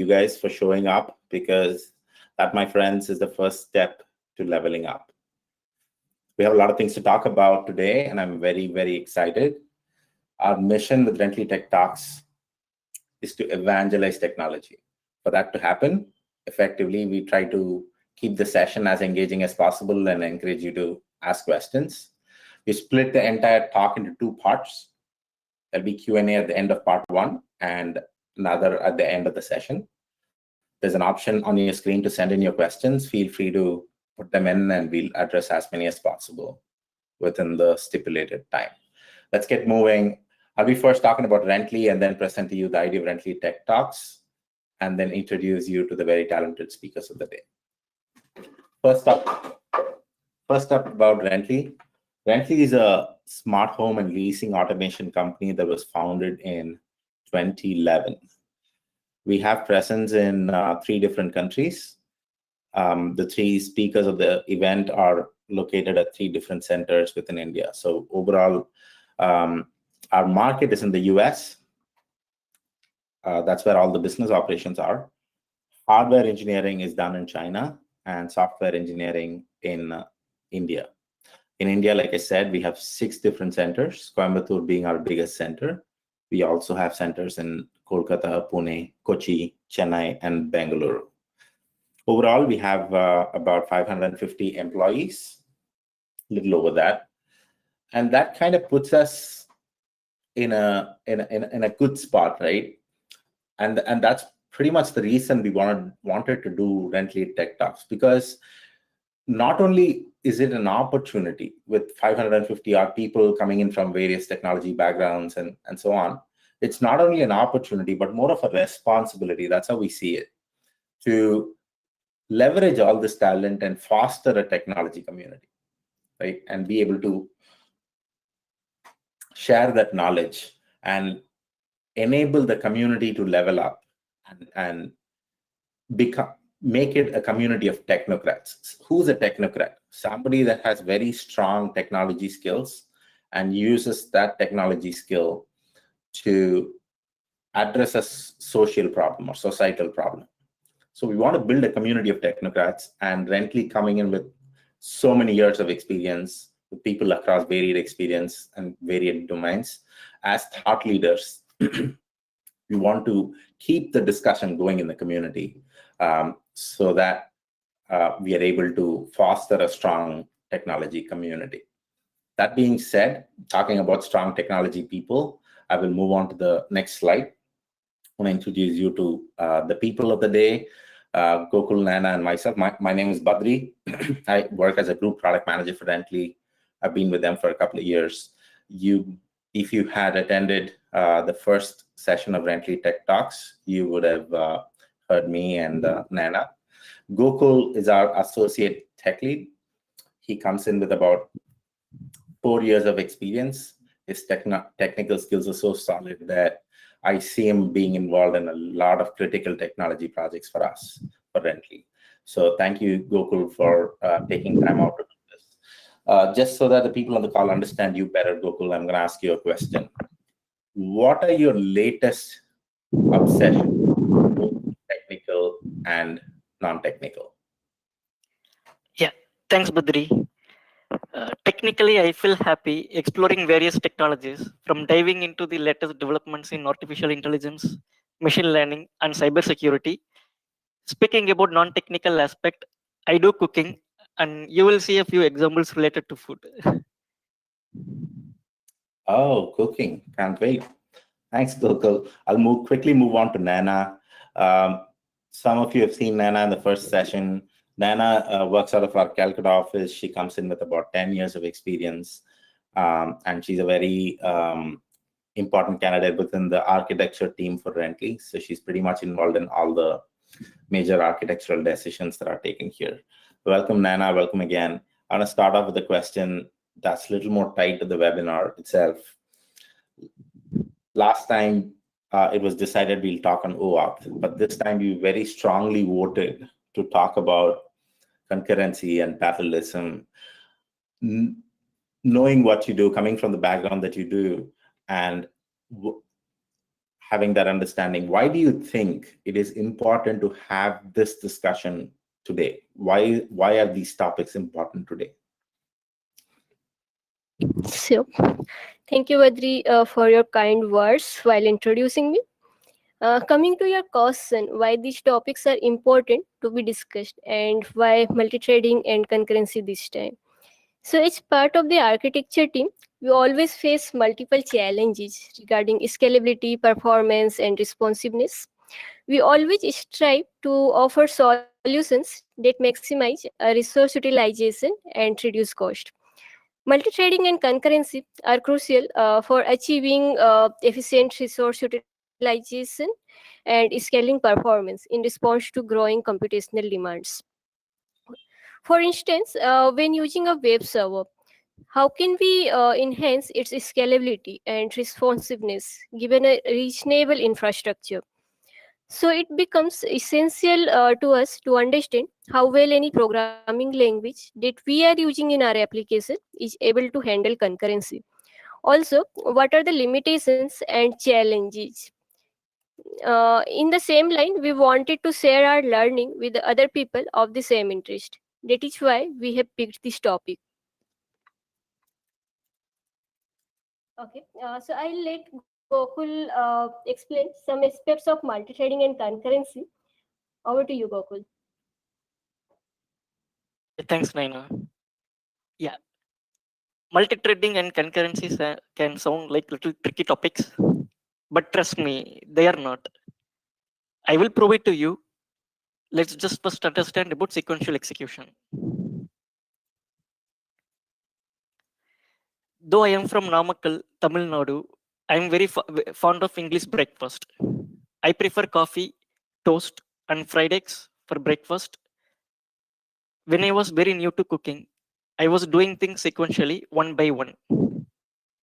you guys for showing up, because that, my friends, is the first step to leveling up. We have a lot of things to talk about today, and I'm very, very excited. Our mission with Rentley Tech Talks is to evangelize technology. For that to happen effectively, we try to keep the session as engaging as possible and encourage you to ask questions. We split the entire talk into 2 parts. There'll be Q&A at the end of part 1 and another at the end of the session. There's an option on your screen to send in your questions. Feel free to put them in, and we'll address as many as possible within the stipulated time. Let's get moving. I'll be first talking about Rentley and then present to you the idea of Rentley Tech Talks, and then introduce you to the very talented speakers of the day. First up about Rentley. Rentley is a smart home and leasing automation company that was founded in 2011. We have presence in 3 different countries. The 3 speakers of the event are located at 3 different centers within India. So overall, our market is in the US. That's where all the business operations are. Hardware engineering is done in China, and software engineering in India. In India, like I said, we have 6 different centers, Coimbatore being our biggest center. We also have centers in Kolkata, Pune, Kochi, Chennai, and Bengaluru. Overall, we have about 550 employees, a little over that. And that kind of puts us in a good spot, right? And that's pretty much the reason we wanted to do Rentley Tech Talks, because not only is it an opportunity with 550 odd people coming in from various technology backgrounds and so on, it's not only an opportunity, but more of a responsibility. That's how we see it, to leverage all this talent and foster a technology community, right? And be able to share that knowledge and enable the community to level up and make it a community of technocrats. Who's a technocrat? Somebody that has very strong technology skills and uses that technology skill to address a social problem or societal problem. So we want to build a community of technocrats, and Rentley coming in with so many years of experience, with people across varied experience and varied domains. As thought leaders, we want to keep the discussion going in the community, so that we are able to foster a strong technology community. That being said, talking about strong technology people, I will move on to the next slide. I want to introduce you to the people of the day, Gokul, Nana, and myself. My name is Badri. I work as a group product manager for Rentley. I've been with them for a couple of years. If you had attended the first session of Rentley Tech Talks, you would have heard me and Nana. Gokul is our associate tech lead. He comes in with about 4 years of experience. His technical skills are so solid that I see him being involved in a lot of critical technology projects for us, for Rentley. So thank you, Gokul, for taking time out to do this. Just so that the people on the call understand you better, Gokul, I'm going to ask you a question. What are your latest obsessions, both technical and non-technical? Yeah, thanks, Badri. Technically, I feel happy exploring various technologies, from diving into the latest developments in artificial intelligence, machine learning, and cybersecurity. Speaking about non-technical aspect, I do cooking, and you will see a few examples related to food. Oh, cooking. Can't wait. Thanks, Gokul. I'll quickly move on to Nana. Some of you have seen Nana in the first session. Nana works out of our Calcutta office. She comes in with about 10 years of experience, and she's a very important candidate within the architecture team for Rentley. So she's pretty much involved in all the major architectural decisions that are taken here. Welcome, Nana. Welcome again. I want to start off with a question that's a little more tied to the webinar itself. Last time, it was decided we'll talk on OAuth, but this time you very strongly voted to talk about concurrency and parallelism. Knowing what you do, coming from the background that you do, and having that understanding, why do you think it is important to have this discussion today? Why are these topics important today? So, thank you, Vadri, for your kind words while introducing me. Coming to your question, why these topics are important to be discussed and why multi-trading and concurrency this time. So, as part of the architecture team, we always face multiple challenges regarding scalability, performance, and responsiveness. We always strive to offer solutions that maximize resource utilization and reduce cost. Multi-threading and concurrency are crucial for achieving efficient resource utilization and scaling performance in response to growing computational demands. For instance, when using a web server, how can we enhance its scalability and responsiveness given a reasonable infrastructure? So it becomes essential to us to understand how well any programming language that we are using in our application is able to handle concurrency. Also, what are the limitations and challenges? In the same line, we wanted to share our learning with the other people of the same interest. That is why we have picked this topic. Okay, so I'll let Gokul explain some aspects of multi-threading and concurrency. Over to you, Gokul. Thanks, Naina. Yeah, multi-threading and concurrencies can sound like little tricky topics, but trust me, they are not. I will prove it to you. Let's just first understand about sequential execution. Though I am from Namakkal, Tamil Nadu, I am very fond of English breakfast. I prefer coffee, toast, and fried eggs for breakfast. When I was very new to cooking, I was doing things sequentially one by one.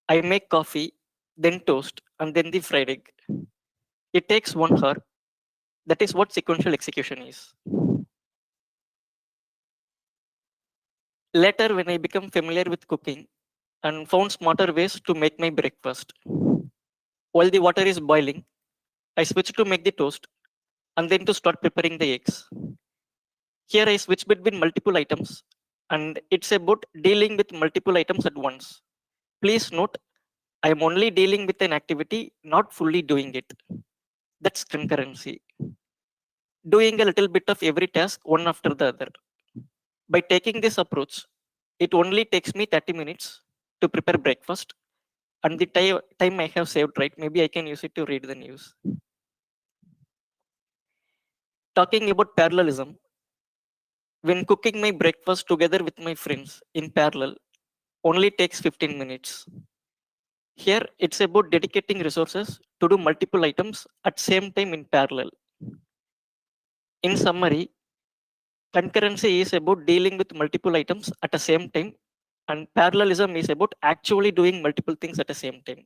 I make coffee, then toast, and then the fried egg. It takes 1 hour. That is what sequential execution is. Later, when I became familiar with cooking and found smarter ways to make my breakfast, while the water is boiling, I switch to make the toast and then to start preparing the eggs. Here I switch between multiple items and it's about dealing with multiple items at once. Please note, I am only dealing with an activity, not fully doing it. That's concurrency. Doing a little bit of every task one after the other. By taking this approach, it only takes me 30 minutes to prepare breakfast and the time I have saved, right? Maybe I can use it to read the news. Talking about parallelism, when cooking my breakfast together with my friends in parallel only takes 15 minutes. Here, it's about dedicating resources to do multiple items at same time in parallel. In summary, concurrency is about dealing with multiple items at the same time, and parallelism is about actually doing multiple things at the same time.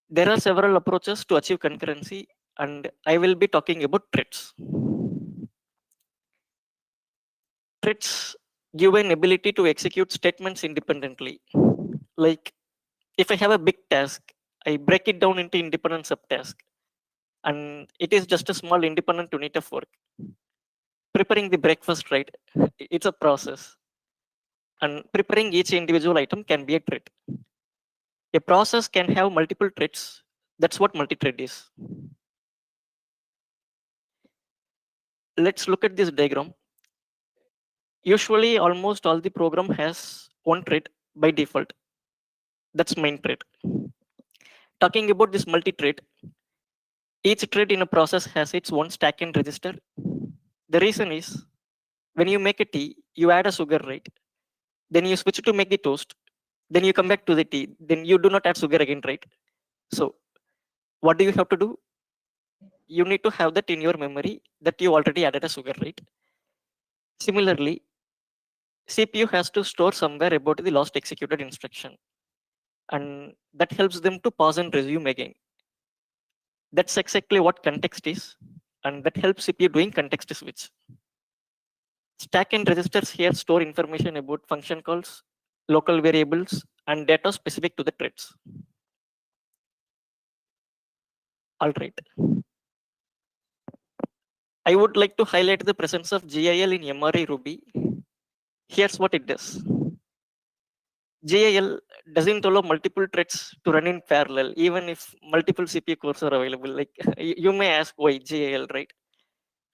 There are several approaches to achieve concurrency, and I will be talking about threads. Threads give an ability to execute statements independently. Like if I have a big task, I break it down into independent subtasks, and it is just a small independent unit of work. Preparing the breakfast, right? It's a process, and preparing each individual item can be a thread. A process can have multiple threads. That's what multi-thread is. Let's look at this diagram. Usually, almost all the program has one thread by default. That's main thread. Talking about this multi-thread, each thread in a process has its own stack and register. The reason is when you make a tea, you add a sugar, right? Then you switch to make the toast. Then you come back to the tea. Then you do not add sugar again, right? So what do you have to do? You need to have that in your memory that you already added a sugar, right? Similarly, CPU has to store somewhere about the last executed instruction. And that helps them to pause and resume again. That's exactly what context is. And that helps CPU doing context switch. Stack and registers here store information about function calls, local variables, and data specific to the threads. All right. I would like to highlight the presence of GIL in MRI Ruby. Here's what it does. GIL doesn't allow multiple threads to run in parallel, even if multiple CPU cores are available. Like you may ask why GIL, right?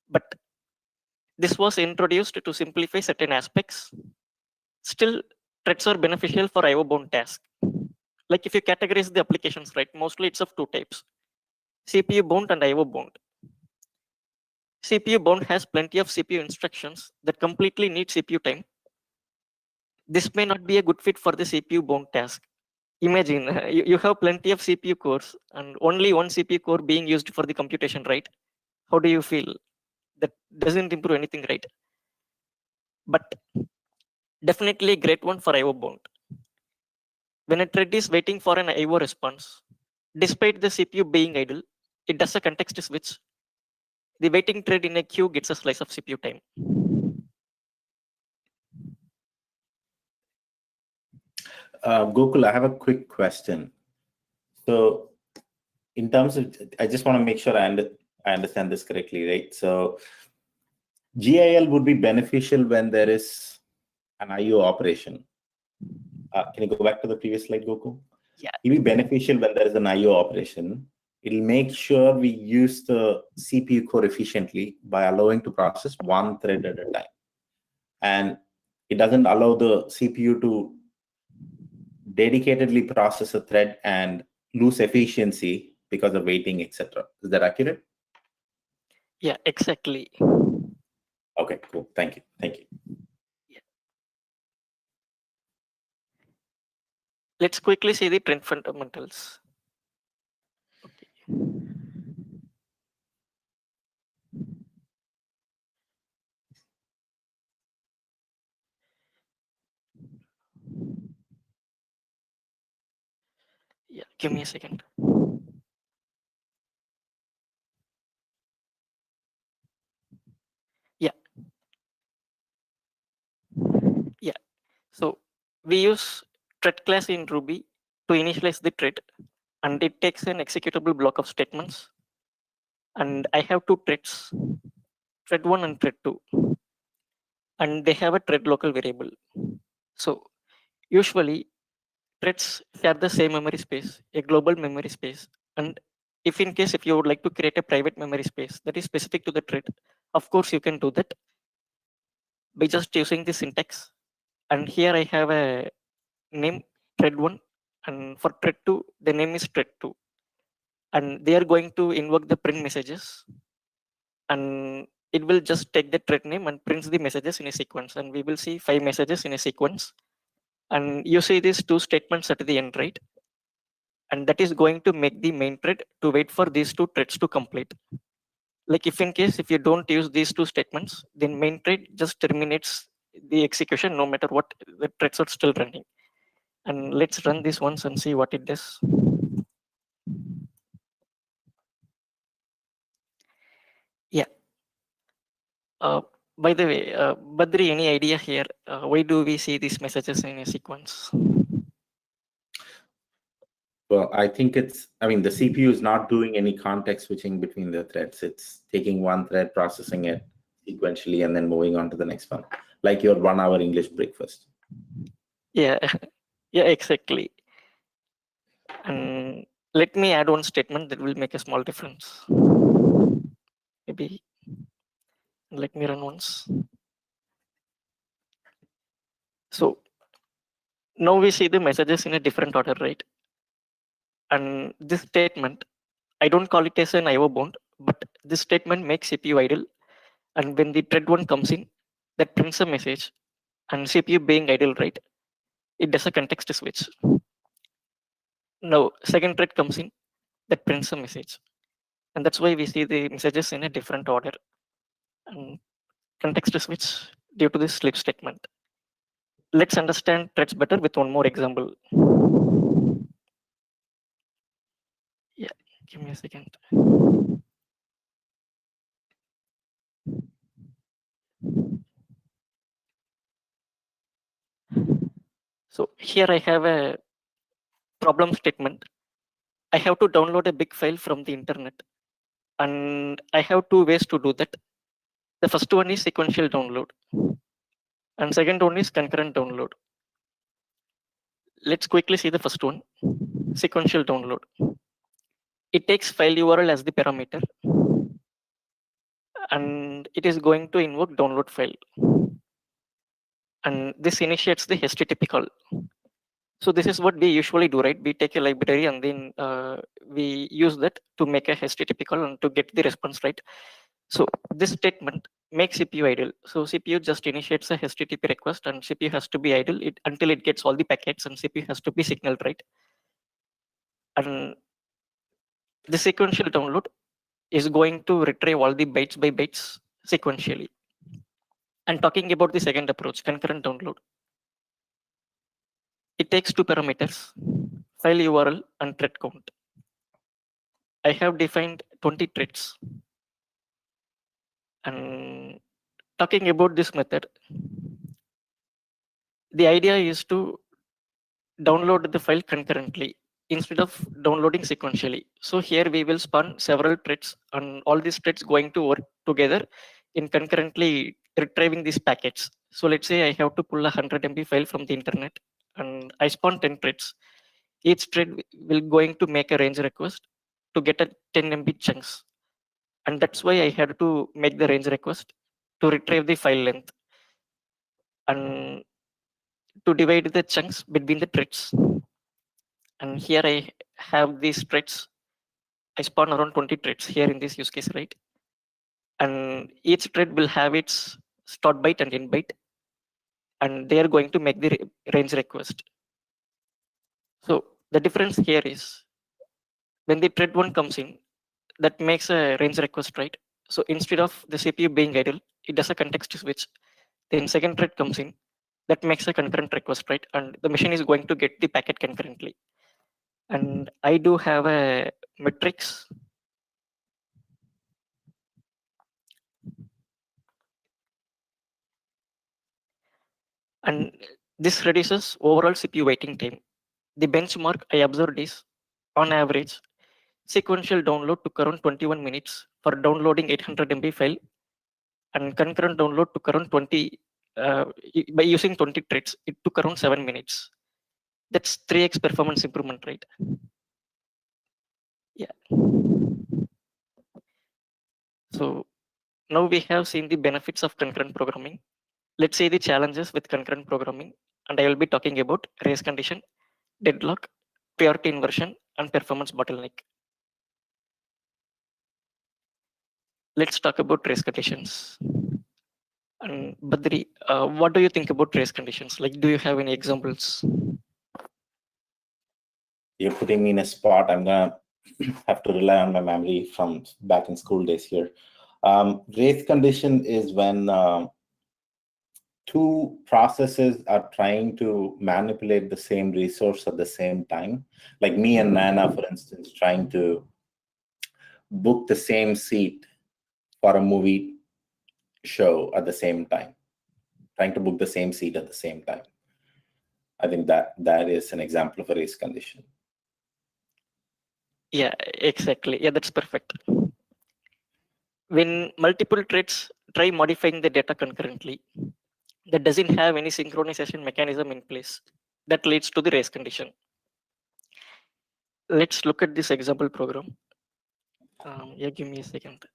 But this was introduced to simplify certain aspects. Still, threads are beneficial for IO-bound tasks. Like if you categorize the applications, right, mostly it's of two types, CPU bound and IO bound. CPU bound has plenty of CPU instructions that completely need CPU time. This may not be a good fit for the CPU bound task. Imagine you have plenty of CPU cores and only one CPU core being used for the computation, right? How do you feel? That doesn't improve anything, right? But definitely a great one for IO bound. When a thread is waiting for an IO response, despite the CPU being idle, it does a context switch. The waiting thread in a queue gets a slice of CPU time. Gokul, I have a quick question. So in terms of, I just want to make sure I understand this correctly, right? So GIL would be beneficial when there is an IO operation. Can you go back to the previous slide, Gokul? Yeah. It'll be beneficial when there is an IO operation. It'll make sure we use the CPU core efficiently by allowing to process one thread at a time. And it doesn't allow the CPU to dedicatedly process a thread and lose efficiency because of waiting, etc. Is that accurate? Yeah, exactly. Okay, cool. Thank you. Thank you. Yeah. Let's quickly see the trend fundamentals. Okay. Yeah, give me a second. Yeah. Yeah. So we use thread class in Ruby to initialize the thread, and it takes an executable block of statements. And I have two threads, thread 1 and thread 2, and they have a thread local variable. So usually threads share the same memory space, a global memory space. And if you would like to create a private memory space that is specific to the thread, of course you can do that by just using the syntax. And here I have a name thread 1, and for thread 2, the name is thread 2. And they are going to invoke the print messages, and it will just take the thread name and prints the messages in a sequence. And we will see 5 messages in a sequence. And you see these 2 statements at the end, right? And that is going to make the main thread to wait for these 2 threads to complete. Like if you don't use these 2 statements, then main thread just terminates the execution no matter what, the threads are still running. And let's run this once and see what it does. Yeah. By the way, Badri, any idea here? Why do we see these messages in a sequence? Well, I think the CPU is not doing any context switching between the threads. It's taking one thread, processing it sequentially, and then moving on to the next one, like your 1 hour English breakfast. Yeah, yeah, exactly. And let me add one statement that will make a small difference. Maybe let me run once. So now we see the messages in a different order, right? And this statement, I don't call it as an IO bound, but this statement makes CPU idle. And when the thread 1 comes in, that prints a message, and CPU being idle, right? It does a context switch. Now, second thread comes in, that prints a message. And that's why we see the messages in a different order. And context switch due to this sleep statement. Let's understand threads better with one more example. Yeah, give me a second. So here I have a problem statement I have to download a big file from the internet. And I have two ways to do that. The first one is sequential download. And second one is concurrent download. Let's quickly see the first one, sequential download. It takes file URL as the parameter. And it is going to invoke download file. And this initiates the HTTP call. So this is what we usually do, right? We take a library and then we use that to make a HTTP call and to get the response, right? So this statement makes CPU idle. So CPU just initiates a HTTP request and CPU has to be idle until it gets all the packets, and CPU has to be signaled, right? And the sequential download is going to retrieve all the bytes by bytes sequentially. And talking about the second approach, concurrent download, it takes two parameters, file URL and thread count. I have defined 20 threads. And talking about this method, the idea is to download the file concurrently instead of downloading sequentially. So here we will spawn several threads, and all these threads going to work together in concurrently retrieving these packets. So let's say I have to pull a 100 MB file from the internet and I spawn 10 threads. Each thread will going to make a range request to get a 10 MB chunks. And that's why I had to make the range request to retrieve the file length and to divide the chunks between the threads. And here I have these threads. I spawn around 20 threads here in this use case, right? And each thread will have its start byte and end byte, and they are going to make the range request. So the difference here is when the thread one comes in, that makes a range request, right? So instead of the CPU being idle, it does a context switch. Then second thread comes in, that makes a concurrent request, right? And the machine is going to get the packet concurrently. And I do have a matrix. And this reduces overall CPU waiting time. The benchmark I observed is, on average, sequential download took around 21 minutes for downloading 800 MB file, and concurrent download took around 20, by using 20 threads, it took around 7 minutes. That's 3x performance improvement, right? Yeah. So now we have seen the benefits of concurrent programming. Let's see the challenges with concurrent programming, and I will be talking about race condition, deadlock, priority inversion, and performance bottleneck. Let's talk about race conditions. And Badri, what do you think about race conditions? Like, do you have any examples? You're putting me in a spot. I'm gonna have to rely on my memory from back in school days here. Race condition is when two processes are trying to manipulate the same resource at the same time. Like me and Nana, for instance, trying to book the same seat for a movie show at the same time, trying to book the same seat at the same time. I think that is an example of a race condition. Yeah, exactly. Yeah, that's perfect. When multiple threads try modifying the data concurrently, that doesn't have any synchronization mechanism in place, that leads to the race condition. Let's look at this example program. Yeah, give me a second.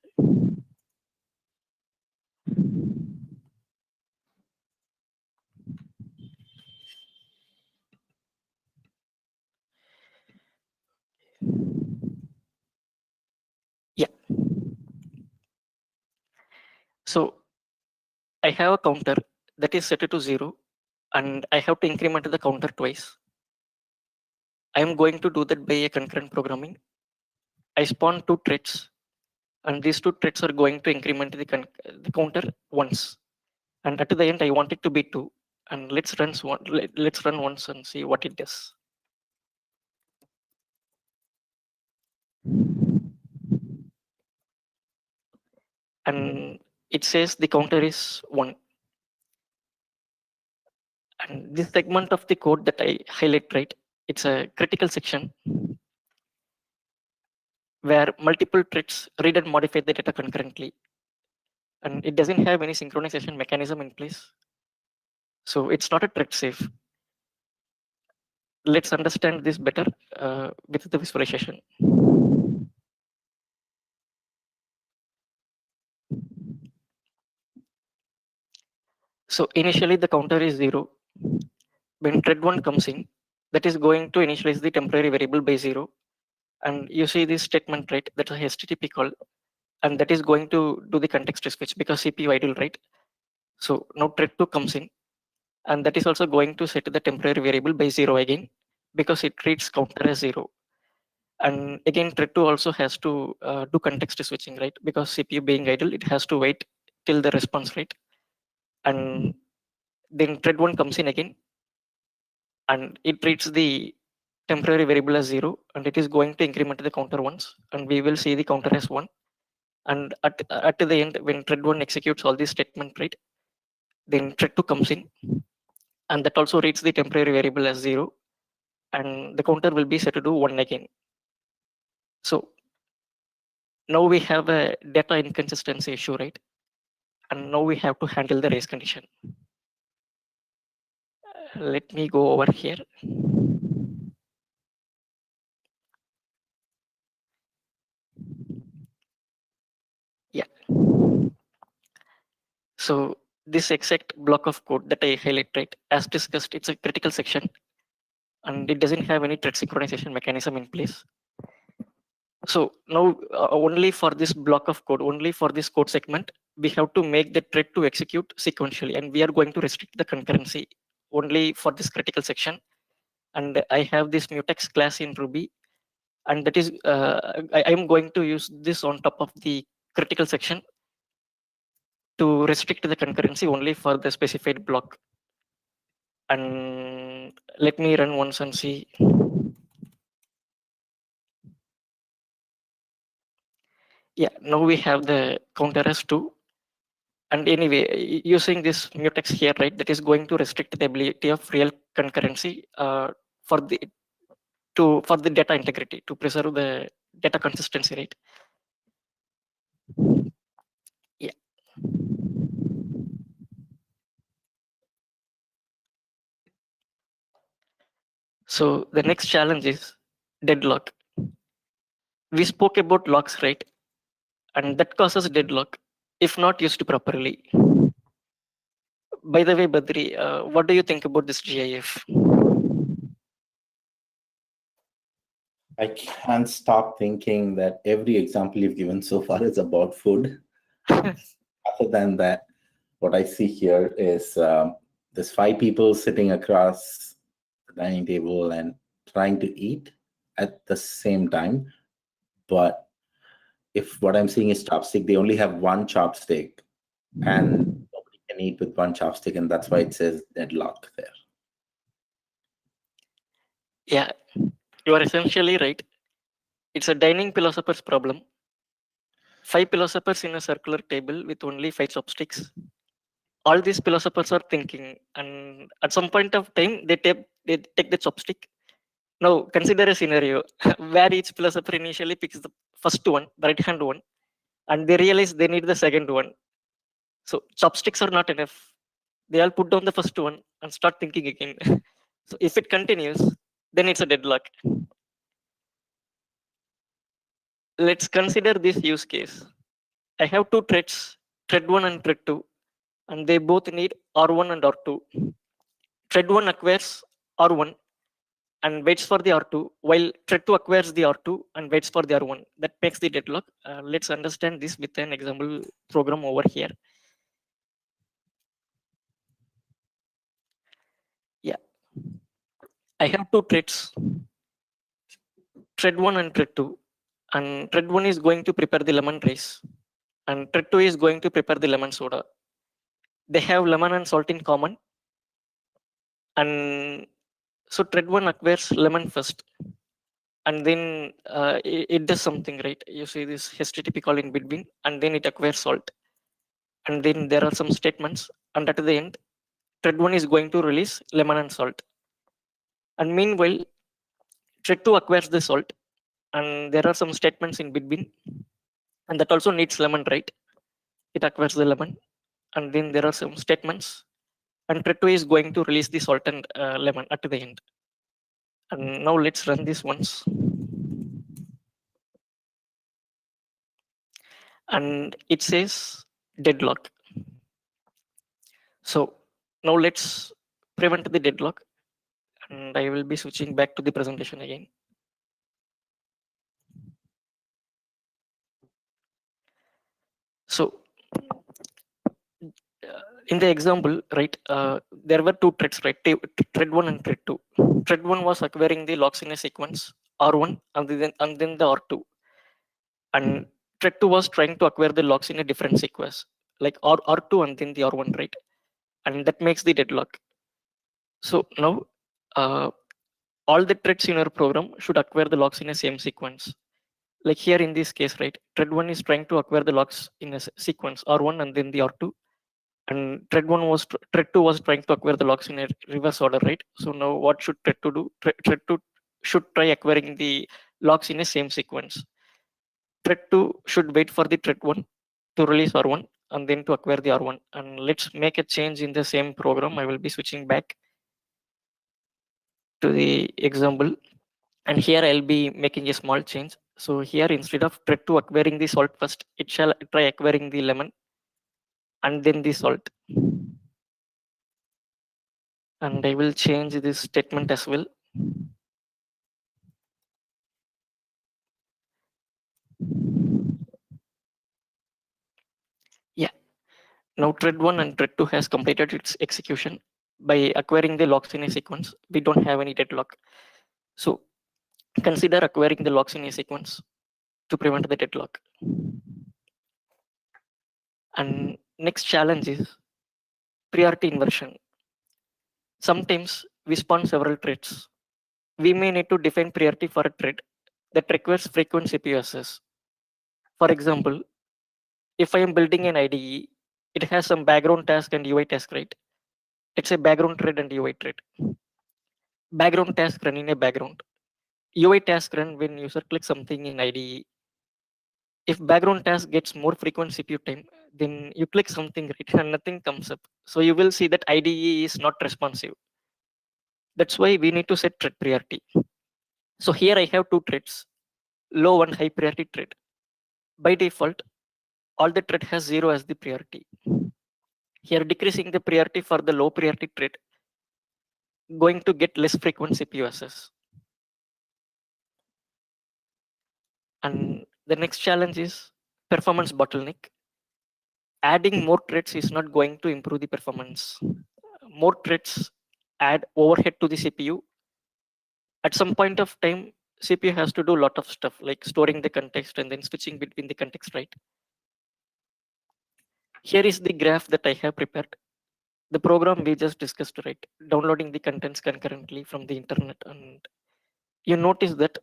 Yeah. So I have a counter that is set to 0, and I have to increment the counter twice. I am going to do that by a concurrent programming. I spawn two threads, and these two threads are going to increment the counter once. And at the end, I want it to be 2. And let's run once and see what it does. And it says the counter is 1. And this segment of the code that I highlight, right, it's a critical section. where multiple threads read and modify the data concurrently. And it doesn't have any synchronization mechanism in place. So it's not a thread safe. Let's understand this better with the visualization. So initially the counter is 0. When thread 1 comes in, that is going to initialize the temporary variable by 0. And you see this statement, right? That's a HTTP call. And that is going to do the context switch because CPU idle, right? So now thread 2 comes in. And that is also going to set the temporary variable by 0 again, because it treats counter as 0. And again, thread 2 also has to do context switching, right? Because CPU being idle, it has to wait till the response rate. And then thread 1 comes in again, and it treats the temporary variable as 0, and it is going to increment the counter once, and we will see the counter as 1. And at the end, when thread 1 executes all these statement, right, then thread 2 comes in, and that also reads the temporary variable as 0, and the counter will be set to do 1 again. So now we have a data inconsistency issue, right? And now we have to handle the race condition. Let me go over here. Yeah. So this exact block of code that I highlight, right, as discussed, it's a critical section, and it doesn't have any thread synchronization mechanism in place. So now only for this block of code, only for this code segment, we have to make the thread to execute sequentially, and we are going to restrict the concurrency only for this critical section. And I have this mutex class in Ruby, and that is I am going to use this on top of the critical section to restrict the concurrency only for the specified block. And let me run once and see. Yeah, now we have the counter as 2. And anyway, using this mutex here, right, that is going to restrict the ability of real concurrency for the data integrity, to preserve the data consistency, right? Yeah. So the next challenge is deadlock. We spoke about locks, right? And that causes deadlock if not used properly. By the way, Badri, what do you think about this GIF? I can't stop thinking that every example you've given so far is about food. Other than that, what I see here is there's 5 people sitting across the dining table and trying to eat at the same time. But if what I'm seeing is chopstick, they only have one chopstick, and nobody can eat with one chopstick, and that's why it says deadlock there. Yeah, you are essentially right. It's a dining philosopher's problem. 5 philosophers in a circular table with only 5 chopsticks. All these philosophers are thinking, and at some point of time, they take the chopstick. Now, consider a scenario where each philosopher initially picks the first one, the right hand one, and they realize they need the second one. So, chopsticks are not enough. They all put down the first one and start thinking again. So, if it continues, then it's a deadlock. Let's consider this use case. I have 2 threads, thread 1 and thread 2, and they both need R1 and R2. Thread 1 acquires R1 and waits for the R2, while thread 2 acquires the R2 and waits for the R1. That makes the deadlock. Let's understand this with an example program over here. Yeah, I have 2 threads, thread 1 and thread 2, and thread 1 is going to prepare the lemon rice, and thread 2 is going to prepare the lemon soda. They have lemon and salt in common, and so thread 1 acquires lemon first, and then it does something, right? You see this HTTP call in between, and then it acquires salt. And then there are some statements, and at the end, thread 1 is going to release lemon and salt. And meanwhile, thread 2 acquires the salt, and there are some statements in between, and that also needs lemon, right? It acquires the lemon, and then there are some statements, and thread 2 is going to release the salt and lemon at the end. And now let's run this once. And it says deadlock. So now let's prevent the deadlock, and I will be switching back to the presentation again. So in the example, right, there were two threads, right? Thread 1 and thread 2. Thread 1 was acquiring the locks in a sequence, R1, and then the R2. And thread 2 was trying to acquire the locks in a different sequence, like R2 and then the R1, right? And that makes the deadlock. So now all the threads in your program should acquire the locks in a same sequence. Like here in this case, right? Thread 1 is trying to acquire the locks in a sequence, R1 and then the R2. And thread 2 was trying to acquire the locks in a reverse order, right? So now what should thread 2 do? Thread 2 should try acquiring the locks in a same sequence. Thread 2 should wait for the thread 1 to release R1 and then to acquire the R1. And let's make a change in the same program. I will be switching back to the example. And here I'll be making a small change. So here, instead of thread 2 acquiring the salt first, it shall try acquiring the lemon and then the salt. And I will change this statement as well. Yeah. Now thread 1 and thread 2 has completed its execution by acquiring the locks in a sequence. We don't have any deadlock. So consider acquiring the locks in a sequence to prevent the deadlock. And next challenge is priority inversion. Sometimes we spawn several threads. We may need to define priority for a thread that requires frequent CPU access. For example, if I am building an IDE, it has some background task and UI task, right? It's a background thread and UI thread. Background task run in a background. UI task run when user clicks something in IDE. If background task gets more frequent CPU time, then you click something, right, and nothing comes up. So you will see that IDE is not responsive. That's why we need to set thread priority. So here I have two threads, low and high priority thread. By default, all the thread has 0 as the priority. Here decreasing the priority for the low priority thread, going to get less frequent CPU access. And the next challenge is performance bottleneck. Adding more threads is not going to improve the performance. More threads add overhead to the CPU. At some point of time, CPU has to do a lot of stuff like storing the context and then switching between the context, right? Here is the graph that I have prepared. The program we just discussed, right? Downloading the contents concurrently from the internet. And you notice that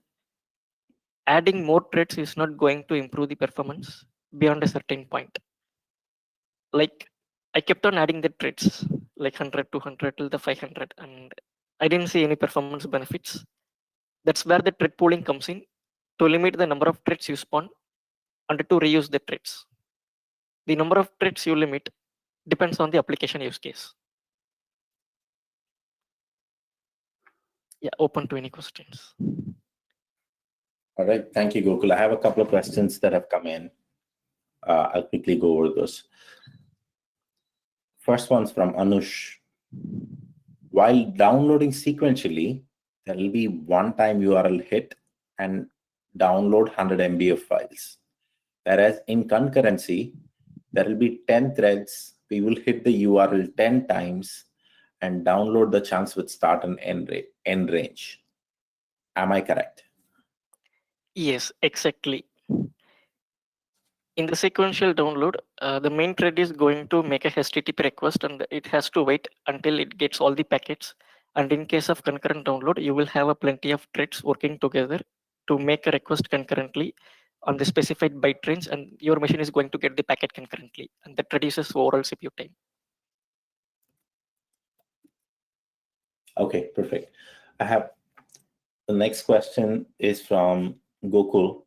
adding more threads is not going to improve the performance beyond a certain point. Like I kept on adding the threads like 100, 200 till the 500, and I didn't see any performance benefits. That's where the thread pooling comes in, to limit the number of threads you spawn and to reuse the threads. The number of threads you limit depends on the application use case. Yeah, open to any questions. All right, thank you, Gokul. I have a couple of questions that have come in. I'll quickly go over those. First one's from Anush. While downloading sequentially, there will be one-time URL hit and download 100 MB of files. Whereas in concurrency, there will be 10 threads. We will hit the URL 10 times and download the chunks with start and end range. Am I correct? Yes, exactly. In the sequential download, the main thread is going to make a HTTP request and it has to wait until it gets all the packets. And in case of concurrent download, you will have a plenty of threads working together to make a request concurrently on the specified byte range, and your machine is going to get the packet concurrently, and that reduces overall CPU time. Okay, perfect. I have the next question is from Gokul,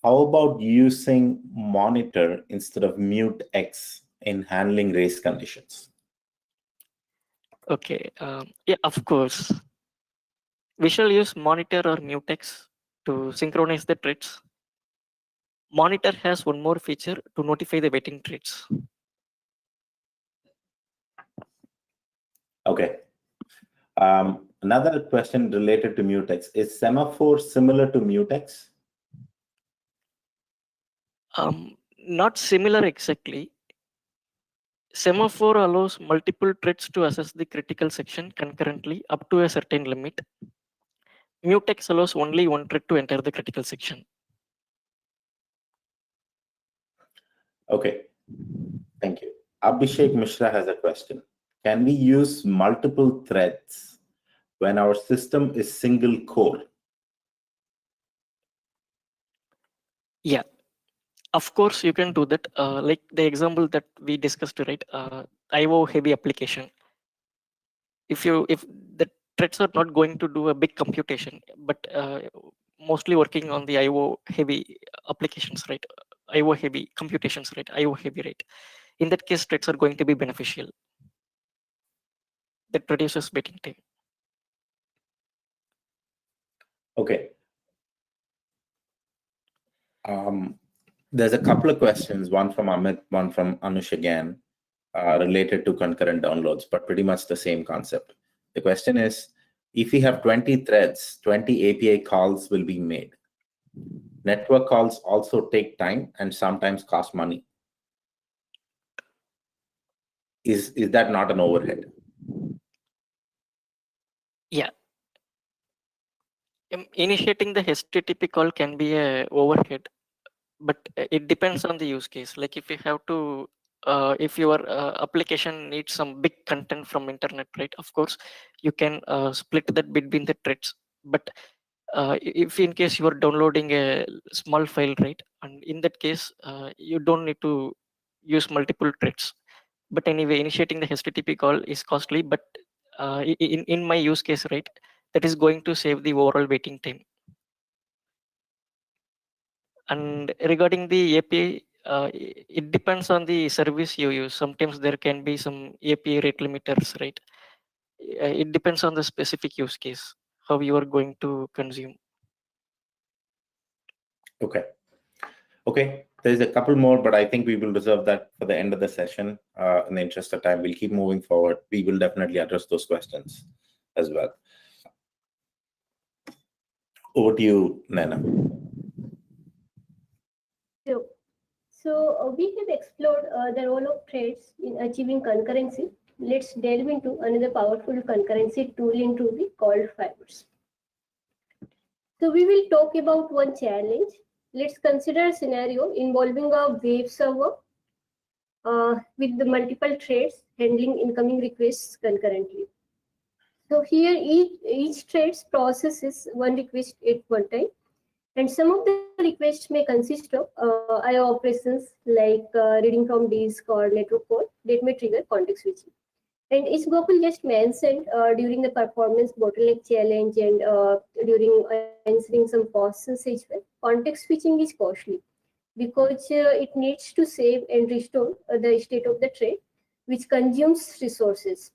how about using monitor instead of mute X in handling race conditions? Okay, yeah, of course. We shall use monitor or mutex to synchronize the threads. Monitor has one more feature to notify the waiting threads. Okay. Another question related to mutex. Is semaphore similar to mutex? Not similar exactly. Semaphore allows multiple threads to access the critical section concurrently up to a certain limit. Mutex allows only one thread to enter the critical section. Okay, thank you. Abhishek Mishra has a question. Can we use multiple threads when our system is single core? Yeah, of course you can do that. Like the example that we discussed, right? IO heavy application. If the threads are not going to do a big computation, but mostly working on the IO heavy applications, right? IO heavy computations, right? IO heavy, right? In that case, threads are going to be beneficial. That reduces waiting time. Okay. There's a couple of questions, one from Amit, one from Anush again, related to concurrent downloads, but pretty much the same concept. The question is, if we have 20 threads, 20 API calls will be made. Network calls also take time and sometimes cost money. Is that not an overhead? Yeah. Initiating the HTTP call can be a overhead, but it depends on the use case. Like if you have to, if your application needs some big content from internet, right? Of course, you can split that between the threads. But if in case you are downloading a small file, right? And in that case, you don't need to use multiple threads. But anyway, initiating the HTTP call is costly, but in my use case, right? That is going to save the overall waiting time. And regarding the API, it depends on the service you use. Sometimes there can be some API rate limiters, right? It depends on the specific use case, how you are going to consume. Okay. Okay, there's a couple more, but I think we will reserve that for the end of the session. In the interest of time, we'll keep moving forward. We will definitely address those questions as well. Over to you, Nana. So we have explored the role of threads in achieving concurrency. Let's delve into another powerful concurrency tool called fibers. So we will talk about one challenge. Let's consider a scenario involving a web server with the multiple threads handling incoming requests concurrently. So here each thread processes one request at one time, and some of the requests may consist of IO operations like reading from disk or network port that may trigger context switching. And as Gokul just mentioned during the performance bottleneck challenge and during answering some questions as well, context switching is costly because it needs to save and restore the state of the thread, which consumes resources.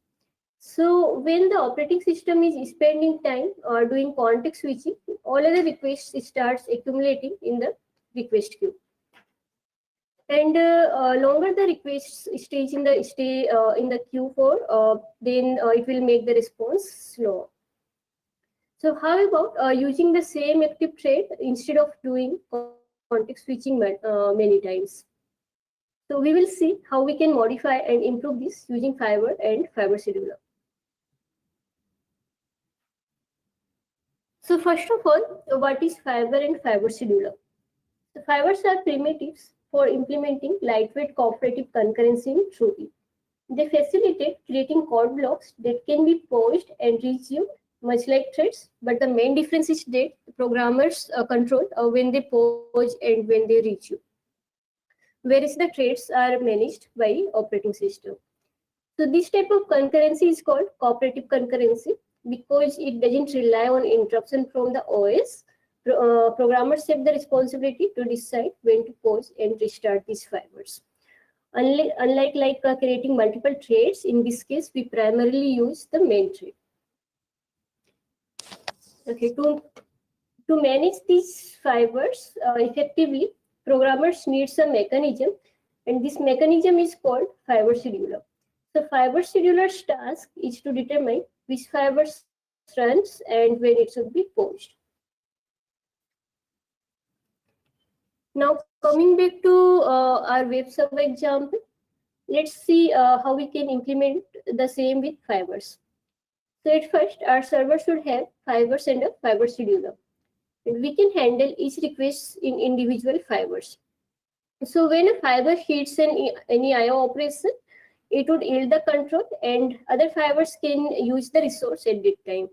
So when the operating system is spending time doing context switching, all other requests starts accumulating in the request queue. And longer the requests stays in the queue for, then it will make the response slow. So how about using the same active thread instead of doing context switching many times? So we will see how we can modify and improve this using Fiber and Fiber Scheduler. So first of all, what is Fiber and Fiber Scheduler? The fibers are primitives for implementing lightweight cooperative concurrency in Ruby. They facilitate creating code blocks that can be paused and resumed, much like threads, but the main difference is that the programmers control when they pause and when they resume, whereas the threads are managed by operating system. So this type of concurrency is called cooperative concurrency because it doesn't rely on interruption from the OS, Programmers have the responsibility to decide when to pause and restart these fibers. Unlike creating multiple threads, in this case, we primarily use the main thread. Okay, to manage these fibers effectively, programmers need some mechanism, and this mechanism is called fiber scheduler. The fiber scheduler's task is to determine which fibers runs and when it should be paused. Now, coming back to our web server example, let's see how we can implement the same with fibers. So at first, our server should have fibers and a fiber scheduler. And we can handle each request in individual fibers. So when a fiber hits any IO operation, it would yield the control and other fibers can use the resource at that time.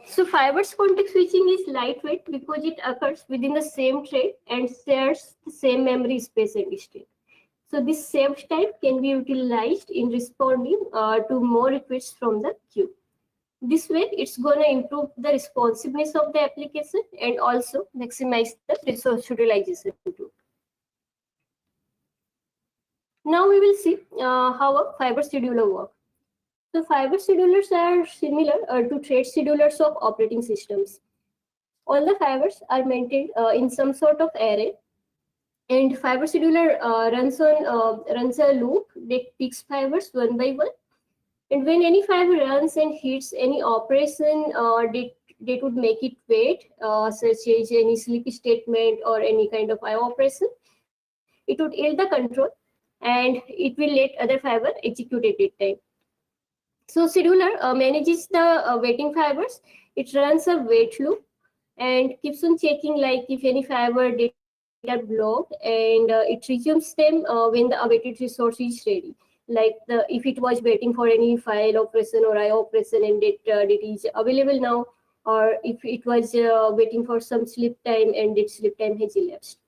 So fibers context switching is lightweight because it occurs within the same thread and shares the same memory space and state. So this saved time can be utilized in responding to more requests from the queue. This way, it's going to improve the responsiveness of the application and also maximize the resource utilization too. Now we will see how a fiber scheduler works. So fiber schedulers are similar to thread schedulers of operating systems. All the fibers are maintained in some sort of array, and fiber scheduler runs a loop that picks fibers one by one. And when any fiber runs and hits any operation that would make it wait, such as any sleep statement or any kind of IO operation, it would yield the control and it will let other fiber execute at that time. So scheduler manages the waiting fibers. It runs a wait loop and keeps on checking like if any fiber data are blocked, and it resumes them when the awaited resource is ready. Like if it was waiting for any file operation or IO operation and it is available now, or if it was waiting for some sleep time and its sleep time has elapsed.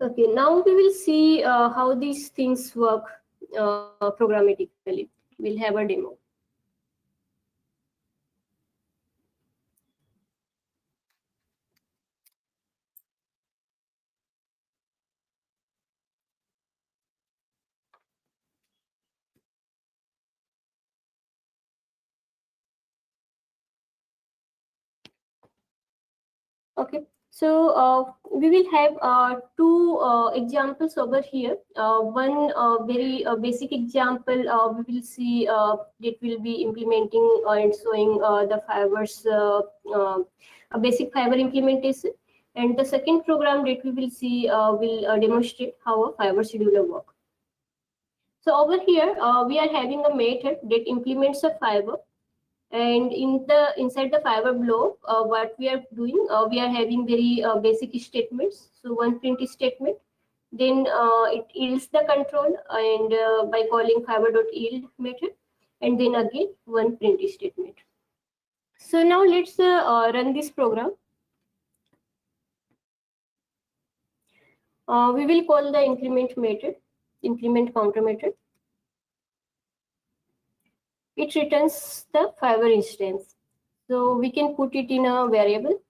Okay, now we will see how these things work programmatically. We'll have a demo. Okay, so we will have two examples over here. One very basic example we will see that will be implementing and showing the fibers, a basic fiber implementation. And the second program that we will see will demonstrate how a fiber scheduler works. So over here, we are having a method that implements a fiber. And inside the fiber block, what we are doing, we are having very basic statements. So one print statement, then it yields the control and by calling fiber.yield method, and then again one print statement. So now let's run this program. We will call the increment method, increment counter method. It returns the fiber instance. So we can put it in a variable.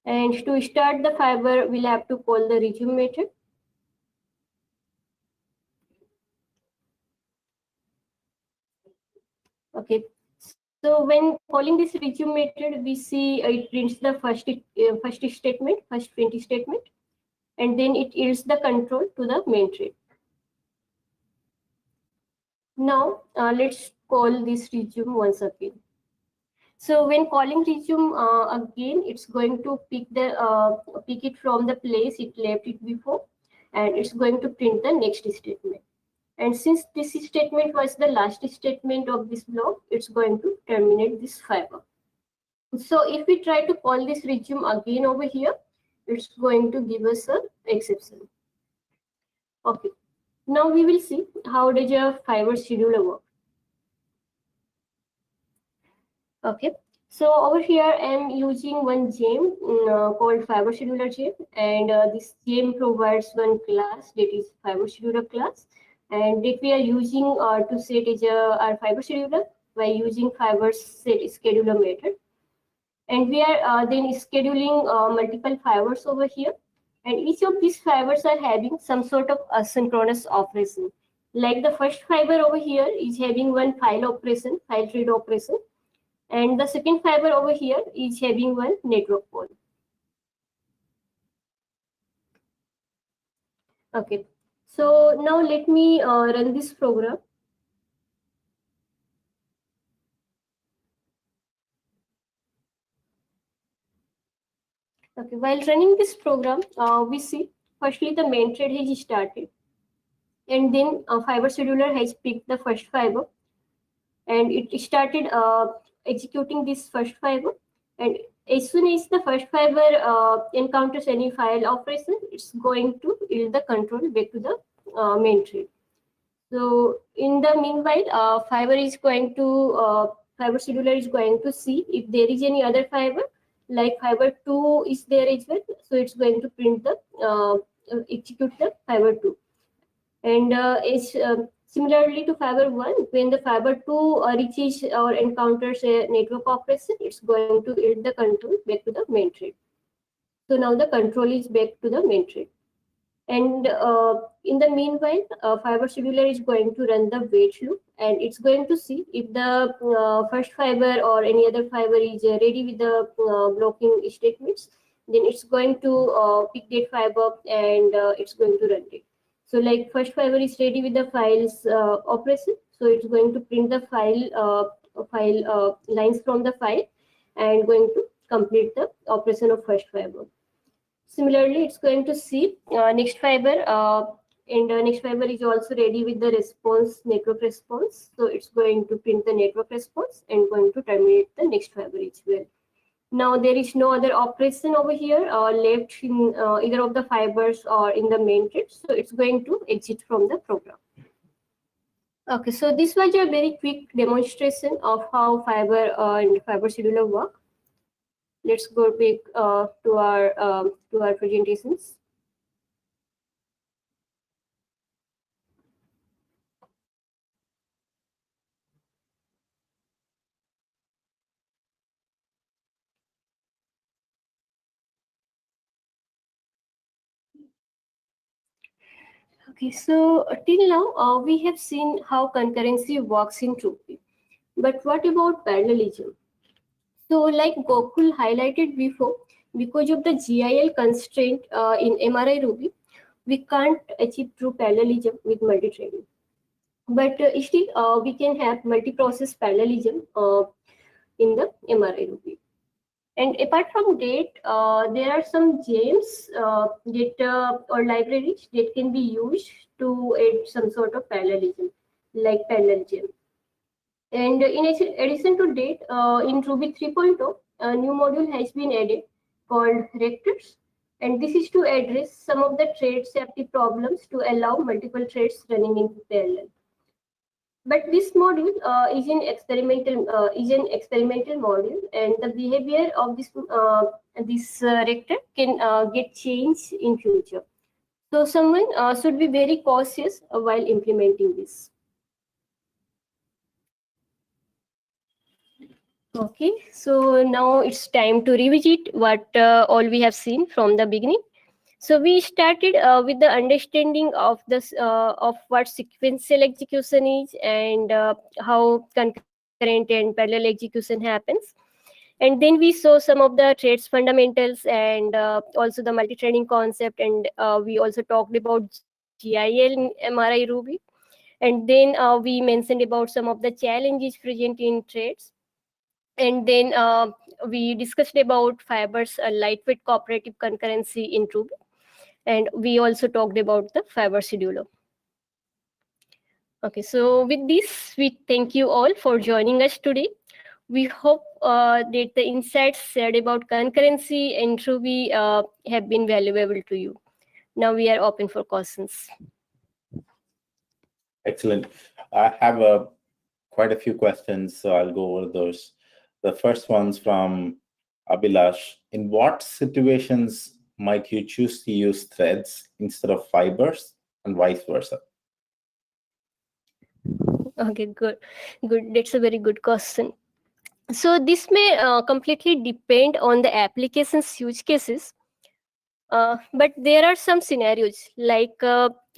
And to start the fiber, we'll have to call the resume method. Okay. So when calling this resume method, we see it prints the first statement, first print statement, and then it yields the control to the main thread. Now let's call this resume once again. So when calling resume again, it's going to pick it from the place it left it before, and it's going to print the next statement. And since this statement was the last statement of this block, it's going to terminate this fiber. So if we try to call this resume again over here, it's going to give us an exception. Okay. Now we will see how does a fiber scheduler work. Okay, so over here I'm using one gem called fiber scheduler gem, and this gem provides one class that is fiber scheduler class, and that we are using to set as our fiber scheduler by using fiber set scheduler method. And we are then scheduling multiple fibers over here, and each of these fibers are having some sort of asynchronous operation. Like the first fiber over here is having one file operation, file read operation, and the second fiber over here is having one network call. Okay, so now let me run this program. Okay, while running this program, we see firstly the main thread has started, and then fiber scheduler has picked the first fiber, and it started executing this first fiber. And as soon as the first fiber encounters any file operation, it's going to yield the control back to the main thread. So in the meanwhile, fiber scheduler is going to see if there is any other fiber, like fiber 2 is there as well. So it's going to print the execute the fiber 2. And similarly to fiber 1, when the fiber 2 reaches or encounters a network operation, it's going to yield the control back to the main thread. So now the control is back to the main thread. And in the meanwhile, fiber scheduler is going to run the wait loop, and it's going to see if the first fiber or any other fiber is ready with the blocking statements. Then it's going to pick that fiber, and it's going to run it. So like first fiber is ready with the files operation, so it's going to print the file lines from the file and going to complete the operation of first fiber. Similarly, it's going to see next fiber, and next fiber is also ready with the response, network response. So it's going to print the network response and going to terminate the next fiber as well. Now there is no other operation over here left in either of the fibers or in the main thread. So it's going to exit from the program. Okay, so this was a very quick demonstration of how fiber and fiber scheduler work. Let's go back to our presentations. Okay, so till now we have seen how concurrency works in Ruby. But what about parallelism? So like Gokul highlighted before, because of the GIL constraint in MRI Ruby, we can't achieve true parallelism with multi-threading. But still, we can have multi-process parallelism in the MRI Ruby. And apart from that, there are some gems or libraries that can be used to add some sort of parallelism, like parallel gem. And in addition to that, in Ruby 3.0, a new module has been added called rectors. And this is to address some of the thread safety problems to allow multiple threads running in parallel. But this module is an experimental module, and the behavior of this rector can get changed in future. So someone should be very cautious while implementing this. Okay, so now it's time to revisit what all we have seen from the beginning. So we started with the understanding of this of what sequential execution is, and how concurrent and parallel execution happens. And then we saw some of the threads fundamentals, and also the multi-threading concept, and we also talked about GIL in MRI Ruby. And then we mentioned about some of the challenges present in threads. And then we discussed about fibers, lightweight cooperative concurrency in Ruby. And we also talked about the fiber scheduler. Okay, so with this, we thank you all for joining us today. We hope that the insights shared about concurrency in Ruby have been valuable to you. Now we are open for questions. Excellent. I have quite a few questions, so I'll go over those. The first one's from Abhilash. In what situations might you choose to use threads instead of fibers, and vice versa? Okay, good. That's a very good question. So this may completely depend on the application's use cases. But there are some scenarios like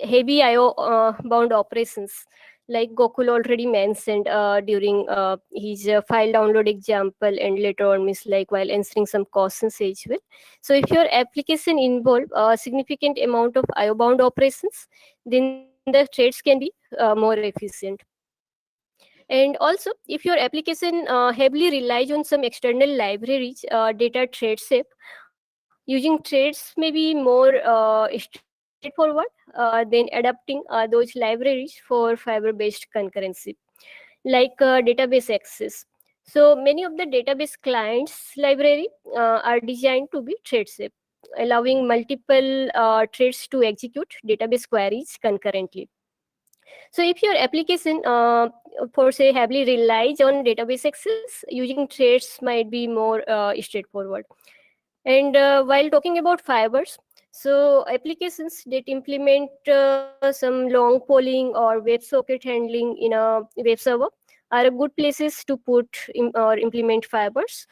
heavy IO bound operations, like Gokul already mentioned during his file download example, and later on, Miss like while answering some questions as well. So if your application involve a significant amount of IO bound operations, then the threads can be more efficient. And also, if your application heavily relies on some external libraries, data thread shape, using threads may be more straightforward than adapting those libraries for fiber-based concurrency, like database access. So many of the database clients library are designed to be thread safe, allowing multiple threads to execute database queries concurrently. So if your application for say heavily relies on database access, using threads might be more straightforward. And while talking about fibers, so applications that implement some long polling or WebSocket handling in a web server are a good places to put or implement fibers,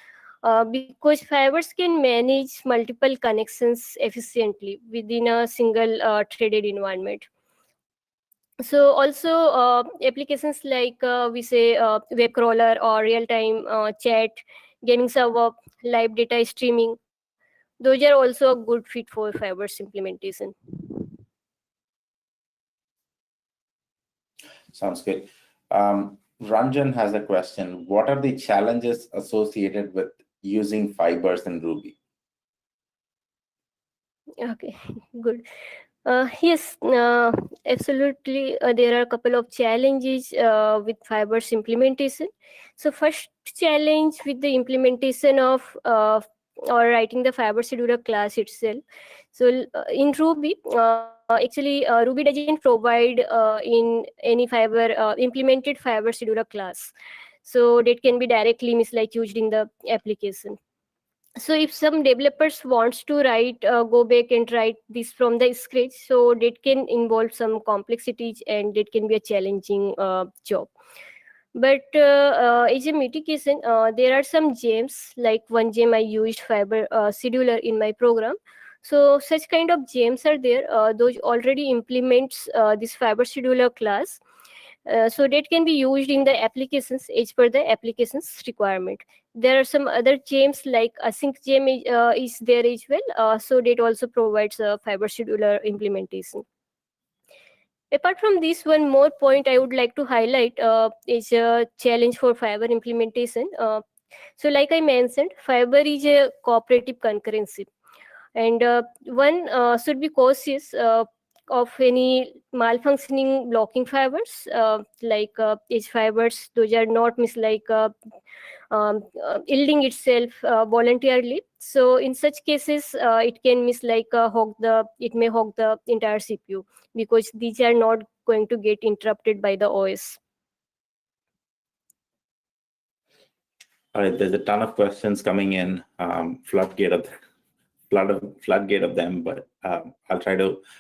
because fibers can manage multiple connections efficiently within a single threaded environment. So also applications like we say web crawler or real-time chat, gaming server, live data streaming, those are also a good fit for fibers implementation. Sounds good. Ranjan has a question. What are the challenges associated with using fibers in Ruby? Okay, good. Yes, absolutely. There are a couple of challenges with fibers implementation. So first challenge with the implementation of or writing the fiber scheduler class itself. So in Ruby, actually Ruby doesn't provide in any fiber implemented fiber scheduler class. So that can be directly used in the application. So if some developers wants to write go back and write this from the scratch, so that can involve some complexities and it can be a challenging job. But as a mitigation, there are some gems, like one gem I used fiber scheduler in my program. So such kind of gems are there, those already implements this fiber scheduler class, so that can be used in the applications as per the application's requirement. There are some other gems like async gem is there as well, so that also provides a fiber scheduler implementation. Apart from this, one more point I would like to highlight is a challenge for fiber implementation. So like I mentioned, fiber is a cooperative concurrency, and one should be cautious of any malfunctioning blocking fibers, like edge fibers. Those are not yielding itself voluntarily. So in such cases, it can it may hog the entire CPU, because these are not going to get interrupted by the OS. All right, there's a ton of questions coming in, floodgate of them, but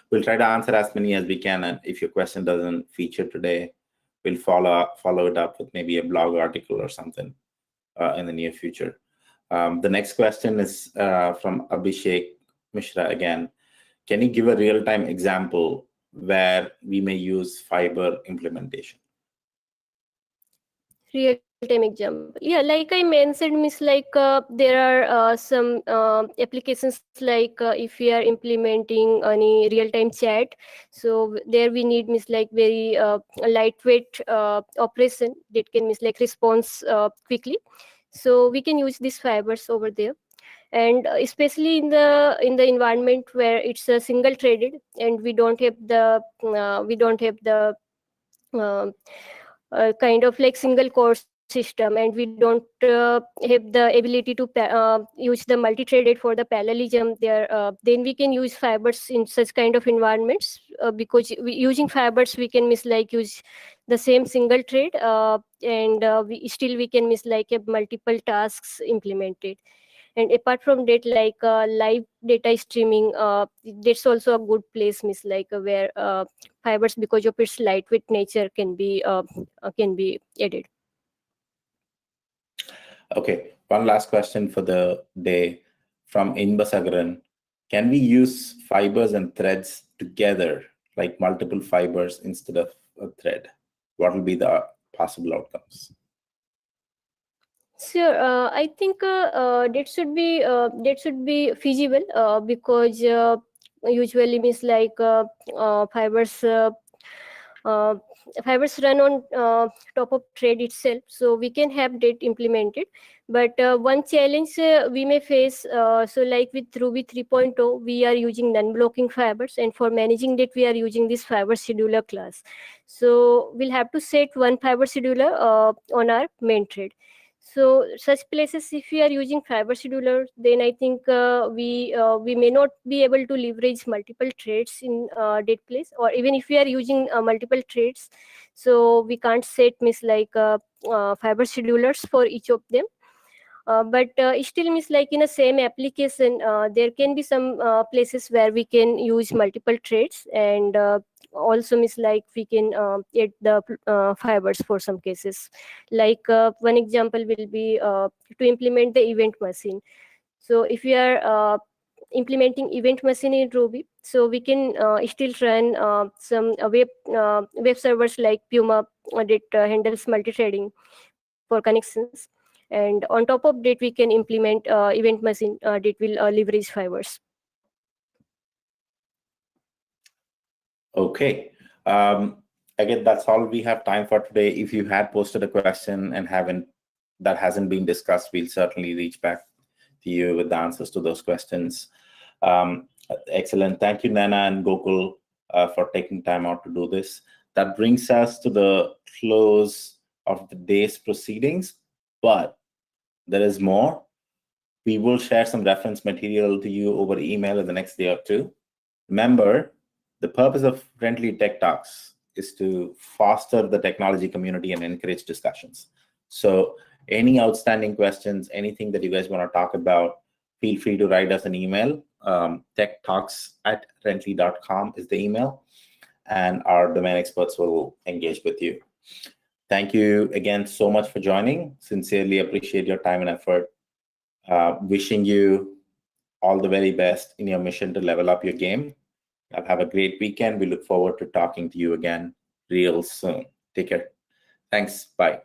we'll try to answer as many as we can. And if your question doesn't feature today, we'll follow it up with maybe a blog article or something in the near future. The next question is from Abhishek Mishra again. Can you give a real-time example where we may use fiber implementation? Real-time example, yeah, like I mentioned, there are some applications like if we are implementing any real-time chat, so there we need very lightweight operation that can response quickly, so we can use these fibers over there. And especially in the environment where it's a single threaded and we don't have the um, kind of like single core system, and we don't have the ability to use the multi-threaded for the parallelism there, then we can use fibers in such kind of environments, because using fibers we can use the same single thread, and we can have multiple tasks implemented. And apart from that, like live data streaming, that's also a good place, miss, like where fibers, because of its lightweight nature, can be added. Okay, one last question for the day from Inbasagaran. Can we use fibers and threads together, like multiple fibers instead of a thread? What will be the possible outcomes? Sure, I think that should be feasible, because usually means like fibers. Uh, Fibers run on top of thread itself, so we can have that implemented. But one challenge we may face, so like with Ruby 3.0, we are using non-blocking fibers, and for managing that we are using this fiber scheduler class. So we'll have to set one fiber scheduler on our main thread. So such places, if we are using fiber scheduler, then I think we may not be able to leverage multiple threads in that place. Or even if we are using multiple threads, so we can't set miss like fiber schedulers for each of them. But it still means like in a same application, there can be some places where we can use multiple threads, and also means like we can add the fibers for some cases. Like one example will be to implement the event machine. So if we are implementing event machine in Ruby, so we can still run some web servers like Puma that handles multi-threading for connections. And on top of that, we can implement event machine that will leverage fibers. Okay. Again, that's all we have time for today. If you had posted a question and that hasn't been discussed, we'll certainly reach back to you with the answers to those questions. Excellent. Thank you, Nana and Gokul, for taking time out to do this. That brings us to the close of the day's proceedings, but there is more. We will share some reference material to you over email in the next day or two. Remember, the purpose of Friendly Tech Talks is to foster the technology community and encourage discussions. So any outstanding questions, anything that you guys want to talk about, feel free to write us an email. techtalks@friendly.com is the email, and our domain experts will engage with you. Thank you again so much for joining. Sincerely appreciate your time and effort. Wishing you all the very best in your mission to level up your game. Have a great weekend. We look forward to talking to you again real soon. Take care. Thanks. Bye.